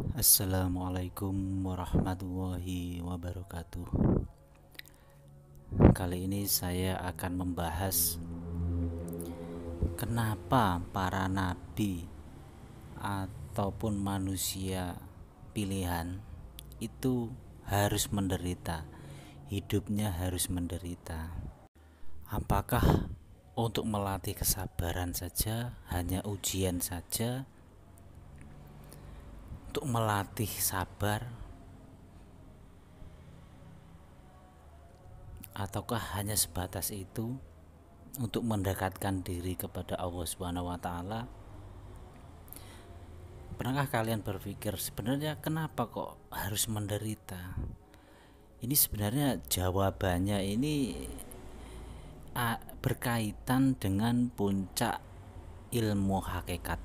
Assalamualaikum warahmatullahi wabarakatuh. Kali ini saya akan membahas kenapa para nabi ataupun manusia pilihan itu harus menderita, hidupnya harus menderita. Apakah untuk melatih kesabaran saja, hanya ujian saja, untuk melatih sabar, ataukah hanya sebatas itu untuk mendekatkan diri kepada Allah Subhanahu wa taala? Pernahkah kalian berpikir sebenarnya kenapa kok harus menderita? Ini sebenarnya jawabannya ini berkaitan dengan puncak ilmu hakikat.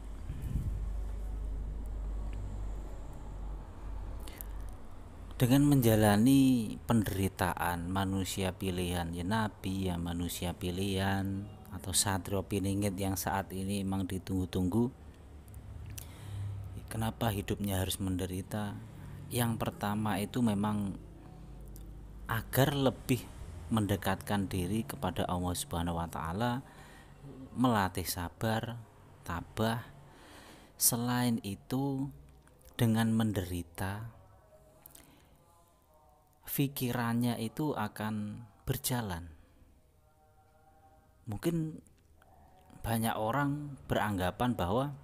Dengan menjalani penderitaan manusia pilihan, ya nabi, ya manusia pilihan, atau satrio piningit yang saat ini memang ditunggu-tunggu, kenapa hidupnya harus menderita? Yang pertama itu memang agar lebih mendekatkan diri kepada Allah Subhanahu wa taala, melatih sabar, tabah. Selain itu, dengan menderita, pikirannya itu akan berjalan. Mungkin banyak orang beranggapan bahwa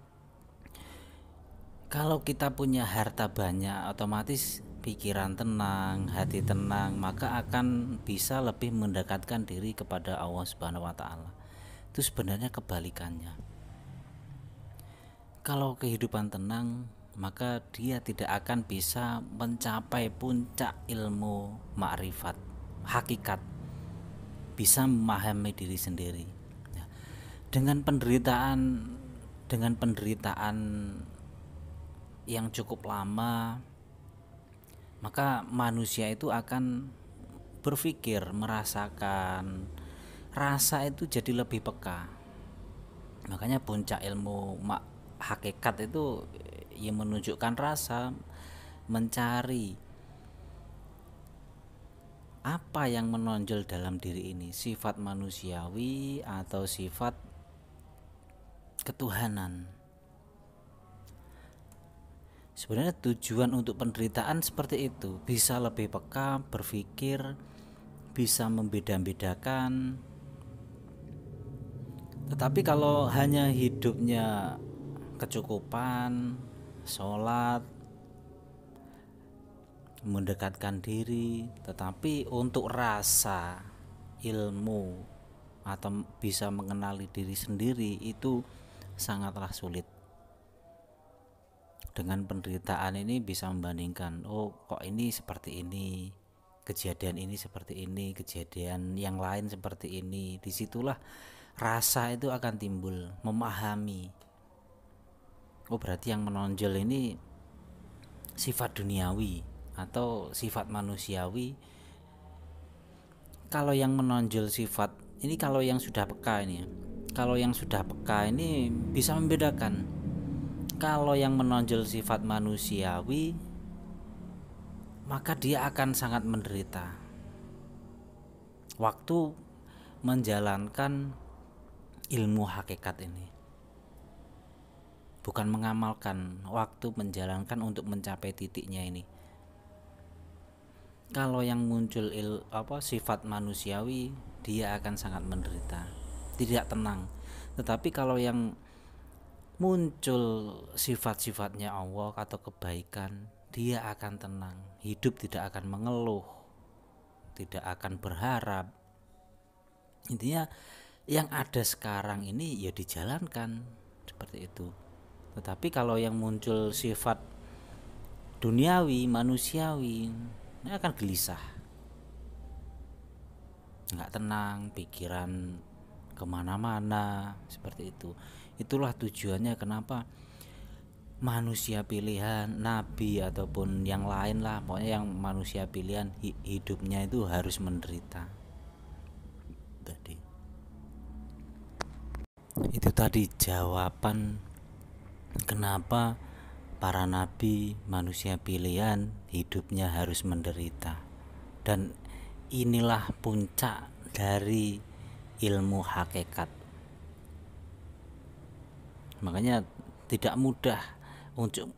kalau kita punya harta banyak, otomatis pikiran tenang, hati tenang, maka akan bisa lebih mendekatkan diri kepada Allah Subhanahu wa taala. Itu sebenarnya kebalikannya. Kalau kehidupan tenang, maka dia tidak akan bisa mencapai puncak ilmu makrifat, hakikat, bisa memahami diri sendiri. Dengan penderitaan yang cukup lama, maka manusia itu akan berpikir, merasakan rasa itu jadi lebih peka. Makanya puncak ilmu hakikat itu yang menunjukkan rasa, mencari apa yang menonjol dalam diri ini, sifat manusiawi atau sifat ketuhanan. Sebenarnya tujuan untuk penderitaan seperti itu, bisa lebih peka, berpikir, bisa membeda-bedakan. Tetapi kalau hanya hidupnya kecukupan, sholat, mendekatkan diri, tetapi untuk rasa, ilmu, atau bisa mengenali diri sendiri itu sangatlah sulit. Dengan penderitaan ini bisa membandingkan, oh kok ini seperti ini, kejadian ini seperti ini, kejadian yang lain seperti ini. Disitulah rasa itu akan timbul, memahami. Oh berarti yang menonjol ini sifat duniawi atau sifat manusiawi. Kalau yang menonjol sifat ini, kalau yang sudah peka ini, kalau yang sudah peka ini bisa membedakan. Kalau yang menonjol sifat manusiawi, maka dia akan sangat menderita waktu menjalankan ilmu hakikat ini. Bukan mengamalkan, waktu menjalankan untuk mencapai titiknya ini. Kalau yang muncul sifat manusiawi, dia akan sangat menderita, tidak tenang. Tetapi kalau yang muncul sifat-sifatnya Allah atau kebaikan, dia akan tenang, hidup tidak akan mengeluh, tidak akan berharap. Intinya yang ada sekarang ini ya dijalankan seperti itu. Tetapi kalau yang muncul sifat duniawi, manusiawi, ini akan gelisah, nggak tenang, pikiran kemana-mana seperti itu. Itulah tujuannya kenapa manusia pilihan, nabi ataupun yang lain lah, pokoknya yang manusia pilihan hidupnya itu harus menderita. Itu tadi jawaban kenapa para nabi, manusia pilihan, hidupnya harus menderita. Dan inilah puncak dari ilmu hakikat. Makanya tidak mudah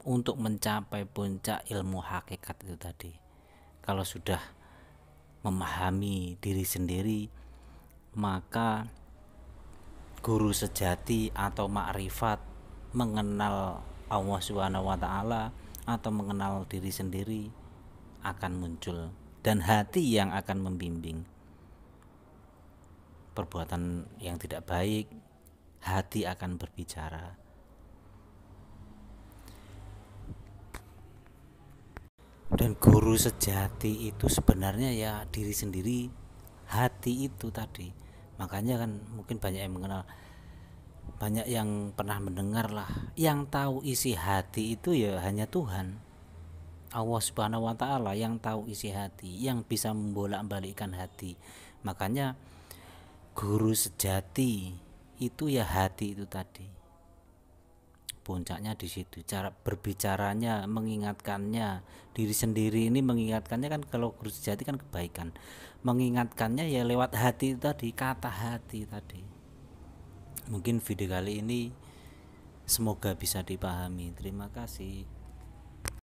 untuk mencapai puncak ilmu hakikat itu tadi. Kalau sudah memahami diri sendiri, maka guru sejati atau makrifat, mengenal Allah Subhanahu wa taala atau mengenal diri sendiri akan muncul, dan hati yang akan membimbing. Perbuatan yang tidak baik, hati akan berbicara. Dan guru sejati itu sebenarnya ya diri sendiri, hati itu tadi. Makanya kan mungkin banyak yang mengenal, banyak yang pernah mendengar lah, yang tahu isi hati itu ya hanya Tuhan, Allah Subhanahu wa taala yang tahu isi hati, yang bisa membolak-balikkan hati. Makanya guru sejati itu ya hati itu tadi. Puncaknya di situ, cara berbicaranya, mengingatkannya diri sendiri ini, mengingatkannya kan kalau guru sejati kan kebaikan, mengingatkannya ya lewat hati itu tadi, kata hati tadi. Mungkin video kali ini semoga bisa dipahami. Terima kasih.